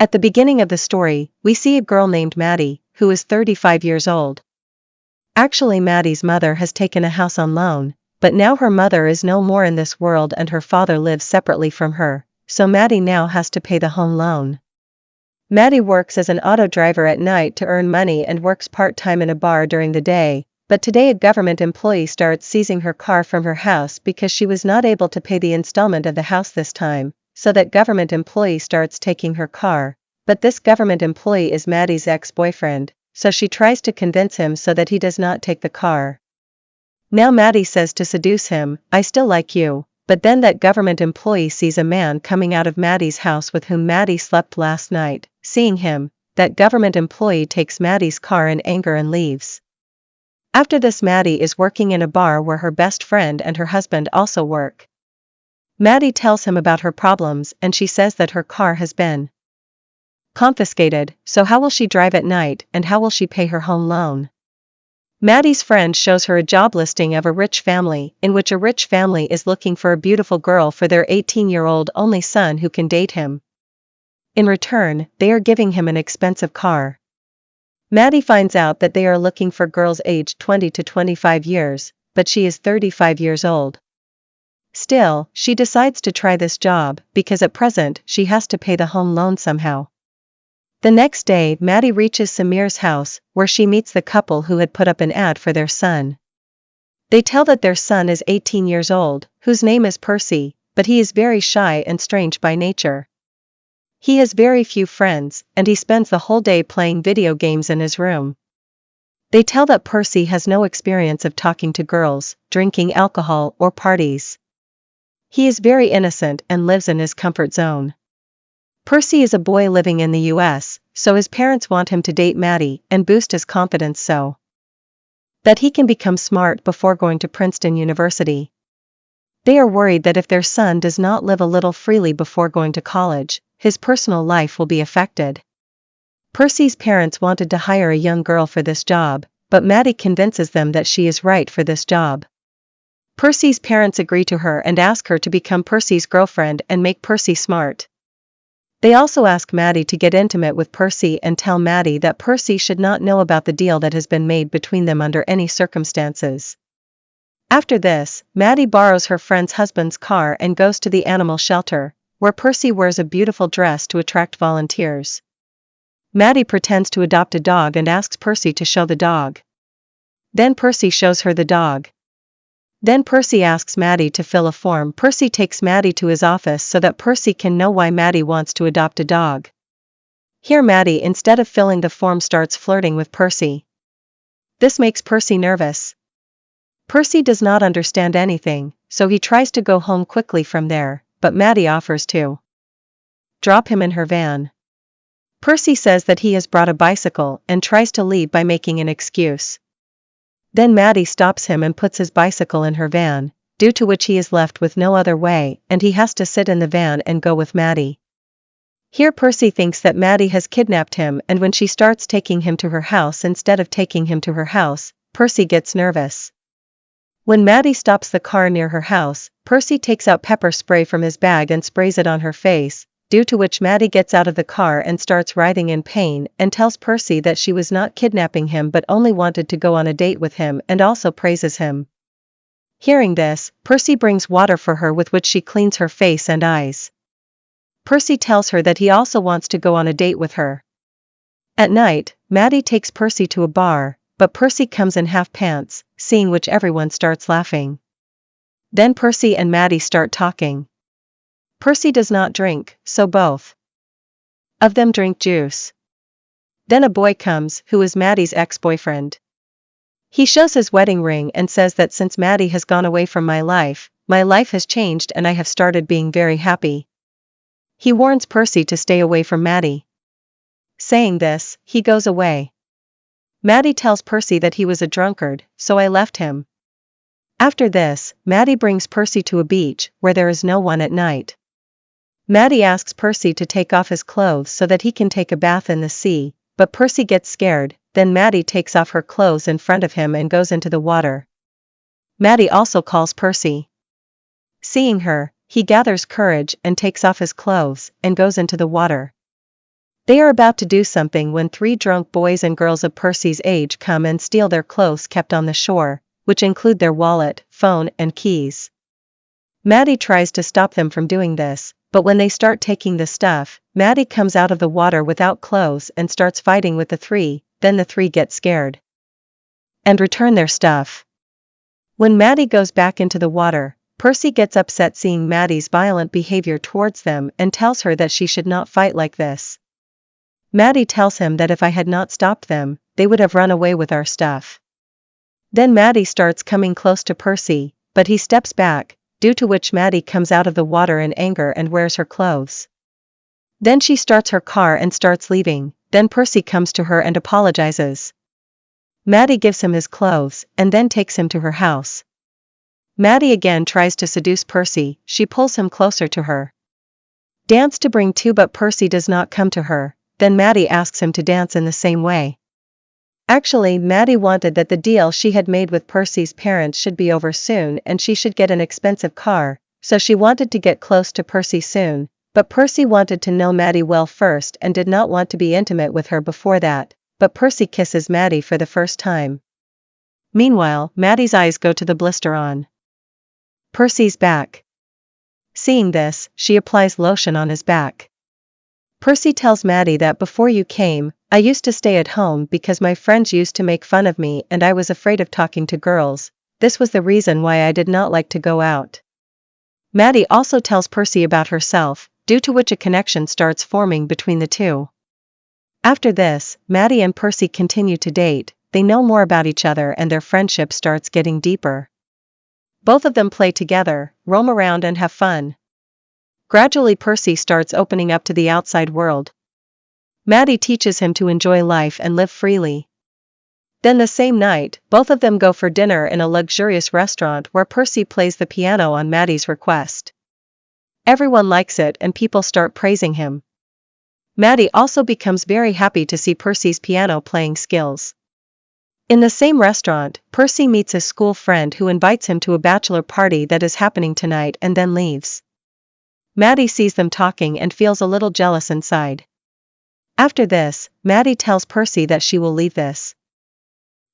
At the beginning of the story, we see a girl named Maddie, who is 35 years old. Actually, Maddie's mother has taken a house on loan, but now her mother is no more in this world and her father lives separately from her, so Maddie now has to pay the home loan. Maddie works as an auto driver at night to earn money and works part-time in a bar during the day, but today a government employee starts seizing her car from her house because she was not able to pay the installment of the house this time, so that government employee starts taking her car, but this government employee is Maddie's ex-boyfriend, so she tries to convince him so that he does not take the car. Now Maddie says to seduce him, "I still like you," but then that government employee sees a man coming out of Maddie's house with whom Maddie slept last night. Seeing him, that government employee takes Maddie's car in anger and leaves. After this, Maddie is working in a bar where her best friend and her husband also work. Maddie tells him about her problems and she says that her car has been confiscated, so how will she drive at night and how will she pay her home loan? Maddie's friend shows her a job listing of a rich family, in which a rich family is looking for a beautiful girl for their 18-year-old only son who can date him. In return, they are giving him an expensive car. Maddie finds out that they are looking for girls aged 20 to 25 years, but she is 35 years old. Still, she decides to try this job, because at present she has to pay the home loan somehow. The next day, Maddie reaches Samir's house, where she meets the couple who had put up an ad for their son. They tell that their son is 18 years old, whose name is Percy, but he is very shy and strange by nature. He has very few friends, and he spends the whole day playing video games in his room. They tell that Percy has no experience of talking to girls, drinking alcohol, or parties. He is very innocent and lives in his comfort zone. Percy is a boy living in the US, so his parents want him to date Maddie and boost his confidence so that he can become smart before going to Princeton University. They are worried that if their son does not live a little freely before going to college, his personal life will be affected. Percy's parents wanted to hire a young girl for this job, but Maddie convinces them that she is right for this job. Percy's parents agree to her and ask her to become Percy's girlfriend and make Percy smart. They also ask Maddie to get intimate with Percy and tell Maddie that Percy should not know about the deal that has been made between them under any circumstances. After this, Maddie borrows her friend's husband's car and goes to the animal shelter, where Percy wears a beautiful dress to attract volunteers. Maddie pretends to adopt a dog and asks Percy to show the dog. Then Percy shows her the dog. Then Percy asks Maddie to fill a form. Percy takes Maddie to his office so that Percy can know why Maddie wants to adopt a dog. Here Maddie, instead of filling the form, starts flirting with Percy. This makes Percy nervous. Percy does not understand anything, so he tries to go home quickly from there, but Maddie offers to drop him in her van. Percy says that he has brought a bicycle and tries to leave by making an excuse. Then Maddie stops him and puts his bicycle in her van, due to which he is left with no other way and he has to sit in the van and go with Maddie. Here Percy thinks that Maddie has kidnapped him, and when she starts taking him to her house instead of taking him to her house, Percy gets nervous. When Maddie stops the car near her house, Percy takes out pepper spray from his bag and sprays it on her face, due to which Maddie gets out of the car and starts writhing in pain and tells Percy that she was not kidnapping him but only wanted to go on a date with him, and also praises him. Hearing this, Percy brings water for her with which she cleans her face and eyes. Percy tells her that he also wants to go on a date with her. At night, Maddie takes Percy to a bar, but Percy comes in half pants, seeing which everyone starts laughing. Then Percy and Maddie start talking. Percy does not drink, so both of them drink juice. Then a boy comes, who is Maddie's ex-boyfriend. He shows his wedding ring and says that since Maddie has gone away from my life has changed and I have started being very happy. He warns Percy to stay away from Maddie. Saying this, he goes away. Maddie tells Percy that he was a drunkard, so I left him. After this, Maddie brings Percy to a beach, where there is no one at night. Maddie asks Percy to take off his clothes so that he can take a bath in the sea, but Percy gets scared. Then Maddie takes off her clothes in front of him and goes into the water. Maddie also calls Percy. Seeing her, he gathers courage and takes off his clothes and goes into the water. They are about to do something when 3 drunk boys and girls of Percy's age come and steal their clothes kept on the shore, which include their wallet, phone, and keys. Maddie tries to stop them from doing this, but when they start taking the stuff, Maddie comes out of the water without clothes and starts fighting with the 3, then the 3 get scared and return their stuff. When Maddie goes back into the water, Percy gets upset seeing Maddie's violent behavior towards them and tells her that she should not fight like this. Maddie tells him that if I had not stopped them, they would have run away with our stuff. Then Maddie starts coming close to Percy, but he steps back, due to which Maddie comes out of the water in anger and wears her clothes. Then she starts her car and starts leaving, then Percy comes to her and apologizes. Maddie gives him his clothes, and then takes him to her house. Maddie again tries to seduce Percy, she pulls him closer to her. Dance to bring to, but Percy does not come to her, then Maddie asks him to dance in the same way. Actually, Maddie wanted that the deal she had made with Percy's parents should be over soon and she should get an expensive car, so she wanted to get close to Percy soon, but Percy wanted to know Maddie well first and did not want to be intimate with her before that, but Percy kisses Maddie for the first time. Meanwhile, Maddie's eyes go to the blister on Percy's back. Seeing this, she applies lotion on his back. Percy tells Maddie that before you came, I used to stay at home because my friends used to make fun of me and I was afraid of talking to girls. This was the reason why I did not like to go out. Maddie also tells Percy about herself, due to which a connection starts forming between the two. After this, Maddie and Percy continue to date, they know more about each other and their friendship starts getting deeper. Both of them play together, roam around and have fun. Gradually Percy starts opening up to the outside world. Maddie teaches him to enjoy life and live freely. Then the same night, both of them go for dinner in a luxurious restaurant where Percy plays the piano on Maddie's request. Everyone likes it and people start praising him. Maddie also becomes very happy to see Percy's piano playing skills. In the same restaurant, Percy meets a school friend who invites him to a bachelor party that is happening tonight and then leaves. Maddie sees them talking and feels a little jealous inside. After this, Maddie tells Percy that she will leave this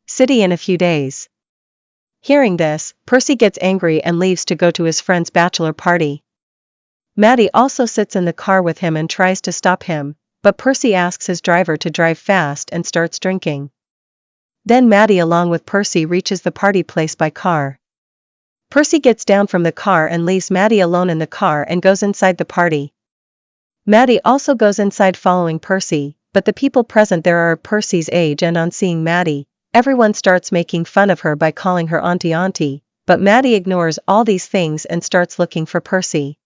city in a few days. Hearing this, Percy gets angry and leaves to go to his friend's bachelor party. Maddie also sits in the car with him and tries to stop him, but Percy asks his driver to drive fast and starts drinking. Then Maddie along with Percy reaches the party place by car. Percy gets down from the car and leaves Maddie alone in the car and goes inside the party. Maddie also goes inside following Percy, but the people present there are Percy's age and on seeing Maddie, everyone starts making fun of her by calling her auntie, but Maddie ignores all these things and starts looking for Percy.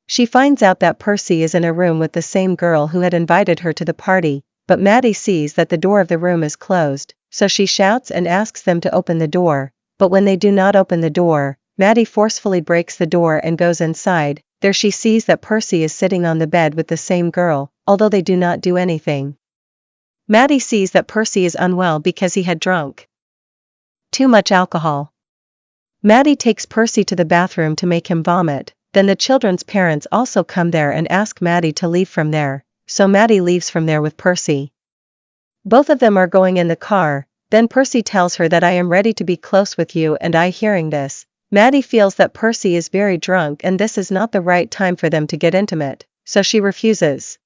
She finds out that Percy is in a room with the same girl who had invited her to the party, but Maddie sees that the door of the room is closed, so she shouts and asks them to open the door, but when they do not open the door, Maddie forcefully breaks the door and goes inside. There she sees that Percy is sitting on the bed with the same girl, although they do not do anything. Maddie sees that Percy is unwell because he had drunk too much alcohol. Maddie takes Percy to the bathroom to make him vomit, then the children's parents also come there and ask Maddie to leave from there, so Maddie leaves from there with Percy. Both of them are going in the car, then Percy tells her that I am ready to be close with you and hearing this, Maddie feels that Percy is very drunk and this is not the right time for them to get intimate, so she refuses.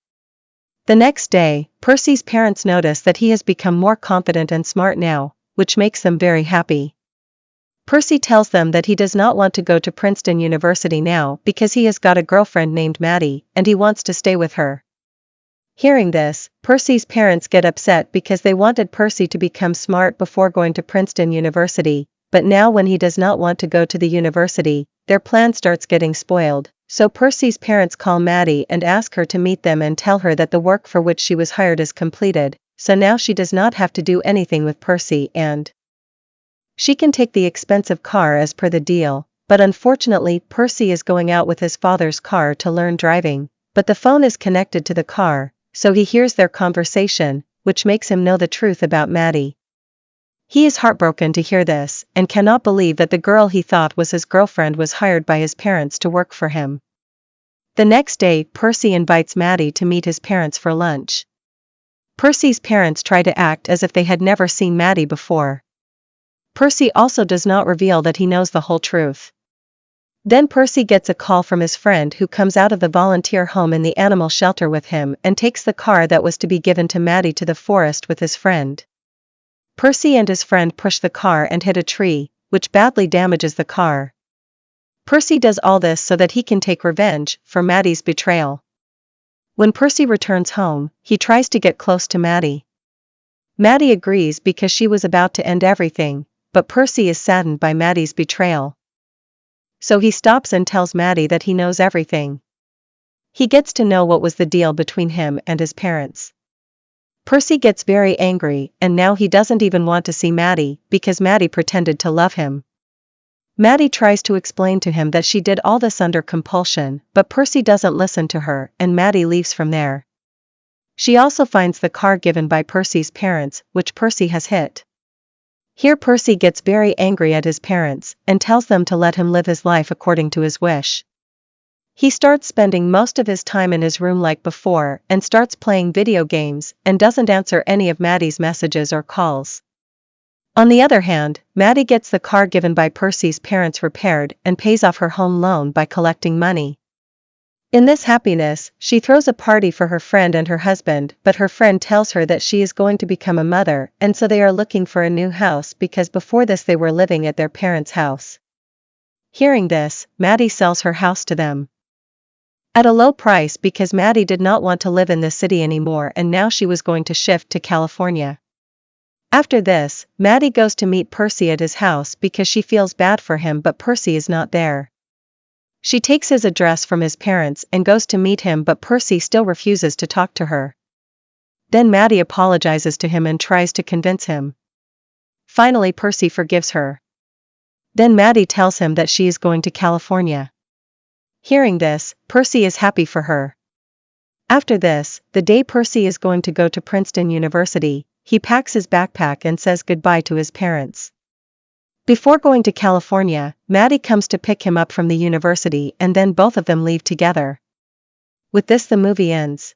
The next day, Percy's parents notice that he has become more confident and smart now, which makes them very happy. Percy tells them that he does not want to go to Princeton University now because he has got a girlfriend named Maddie, and he wants to stay with her. Hearing this, Percy's parents get upset because they wanted Percy to become smart before going to Princeton University, but now when he does not want to go to the university, their plan starts getting spoiled, so Percy's parents call Maddie and ask her to meet them and tell her that the work for which she was hired is completed, so now she does not have to do anything with Percy and she can take the expensive car as per the deal, but unfortunately Percy is going out with his father's car to learn driving, but the phone is connected to the car, so he hears their conversation, which makes him know the truth about Maddie. He is heartbroken to hear this, and cannot believe that the girl he thought was his girlfriend was hired by his parents to work for him. The next day, Percy invites Maddie to meet his parents for lunch. Percy's parents try to act as if they had never seen Maddie before. Percy also does not reveal that he knows the whole truth. Then Percy gets a call from his friend who comes out of the volunteer home in the animal shelter with him and takes the car that was to be given to Maddie to the forest with his friend. Percy and his friend push the car and hit a tree, which badly damages the car. Percy does all this so that he can take revenge for Maddie's betrayal. When Percy returns home, he tries to get close to Maddie. Maddie agrees because she was about to end everything, but Percy is saddened by Maddie's betrayal. So he stops and tells Maddie that he knows everything. He gets to know what was the deal between him and his parents. Percy gets very angry, and now he doesn't even want to see Maddie because Maddie pretended to love him. Maddie tries to explain to him that she did all this under compulsion, but Percy doesn't listen to her, and Maddie leaves from there. She also finds the car given by Percy's parents, which Percy has hit. Here Percy gets very angry at his parents, and tells them to let him live his life according to his wish. He starts spending most of his time in his room like before, and starts playing video games, and doesn't answer any of Maddie's messages or calls. On the other hand, Maddie gets the car given by Percy's parents repaired and pays off her home loan by collecting money. In this happiness, she throws a party for her friend and her husband, but her friend tells her that she is going to become a mother, and so they are looking for a new house because before this they were living at their parents' house. Hearing this, Maddie sells her house to them at a low price because Maddie did not want to live in this city anymore and now she was going to shift to California. After this, Maddie goes to meet Percy at his house because she feels bad for him, but Percy is not there. She takes his address from his parents and goes to meet him, but Percy still refuses to talk to her. Then Maddie apologizes to him and tries to convince him. Finally, Percy forgives her. Then Maddie tells him that she is going to California. Hearing this, Percy is happy for her. After this, the day Percy is going to go to Princeton University, he packs his backpack and says goodbye to his parents. Before going to California, Maddie comes to pick him up from the university and then both of them leave together. With this the movie ends.